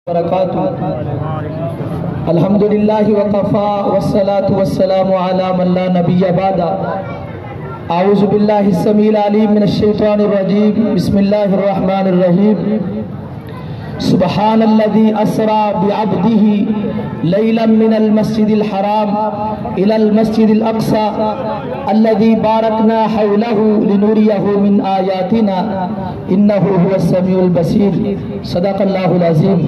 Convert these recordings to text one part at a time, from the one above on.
وبرکاتہ الحمدللہ وقفا والصلاة والسلام علی من لا نبی بعد اعوذ باللہ السمیع العلیم من الشیطان الرجیم بسم اللہ الرحمن الرحیم سبحان الذي اسرى بعبده ليلا من المسجد الحرام الى المسجد الاقصى الذي باركنا حوله لنريه من آياتنا انه هو السميع البصير صدق اللہ العظیم۔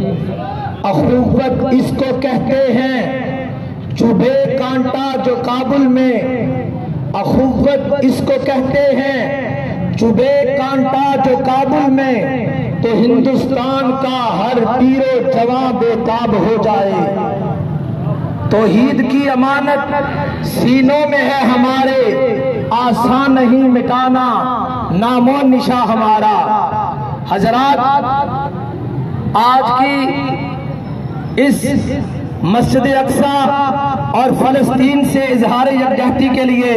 اخوت اس کو کہتے ہیں چوبے کانٹا جو کابل میں، اخوت اس کو کہتے ہیں چوبے کانٹا جو کابل میں، تو ہندوستان کا ہر پیر و جوان بے تاب ہو جائے۔ توحید کی امانت سینوں میں ہے ہمارے، آسان نہیں مٹانا نام و نشاں ہمارا۔ حضرات، آج کی اس مسجد اقصی اور فلسطین سے اظہار یکجہتی کے لیے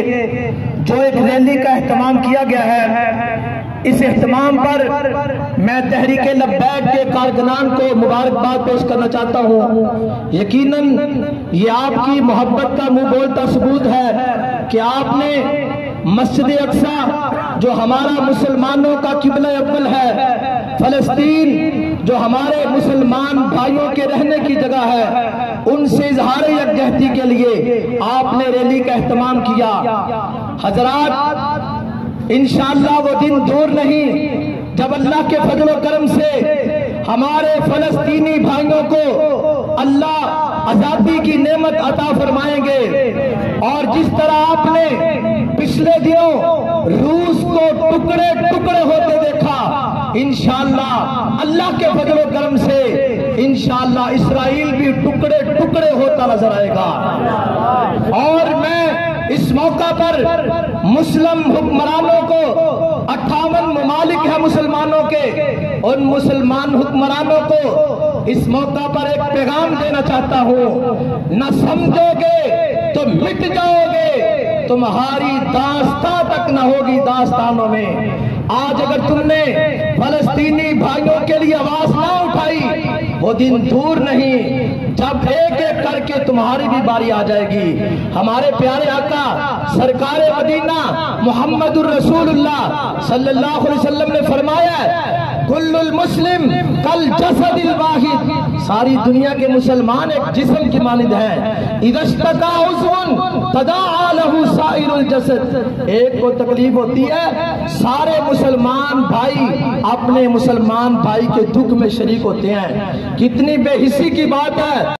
جو ایک ریلی کا اہتمام کیا گیا ہے، اس اہتمام پر میں تحریک لبیک کے کارکنان کو مبارکباد پیش کرنا چاہتا ہوں۔ یقیناً یہ آپ کی محبت کا منہ بولتا ثبوت ہے کہ آپ نے مسجد اقصی جو ہمارا مسلمانوں کا قبلہ اول ہے، فلسطین جو ہمارے مسلمان بھائیوں کے رہنے کی جگہ ہے، ان سے اظہار یکجہتی کے لیے آپ نے ریلی کا اہتمام کیا۔ حضرات، انشاءاللہ وہ دن دور نہیں جب اللہ کے فضل و کرم سے ہمارے فلسطینی بھائیوں کو اللہ آزادی کی نعمت عطا فرمائیں گے، اور جس طرح آپ نے پچھلے دنوں روس کو ٹکڑے ٹکڑے ہوتے دیکھا، انشاءاللہ اللہ کے فضل و کرم سے انشاءاللہ اسرائیل بھی ٹکڑے ٹکڑے ہوتا نظر آئے گا۔ اور میں اس موقع پر مسلم حکمرانوں کو، 58 ممالک ہیں مسلمانوں کے، ان مسلمان حکمرانوں کو اس موقع پر ایک پیغام دینا چاہتا ہوں، نہ سمجھو گے تو مٹ جاؤ گے، تمہاری داستان تک نہ ہوگی داستانوں میں۔ آج اگر تم نے فلسطینی بھائیوں کے لیے آواز نہ اٹھائی، وہ دن دور نہیں جب ایک ایک کر کے تمہاری بھی باری آ جائے گی۔ ہمارے پیارے آقا سرکار مدینہ محمد الرسول اللہ صلی اللہ علیہ وسلم نے فرمایا ہے، کل المسلم کل جسد الواحد، ساری دنیا کے مسلمان ایک جسم کی مانند ہیں، اذا اشتکا عضو تداعی لہ سائر الجسد، ایک کو تکلیف ہوتی ہے سارے مسلمان بھائی اپنے مسلمان بھائی کے دکھ میں شریک ہوتے ہیں۔ کتنی بے حسی کی بات ہے۔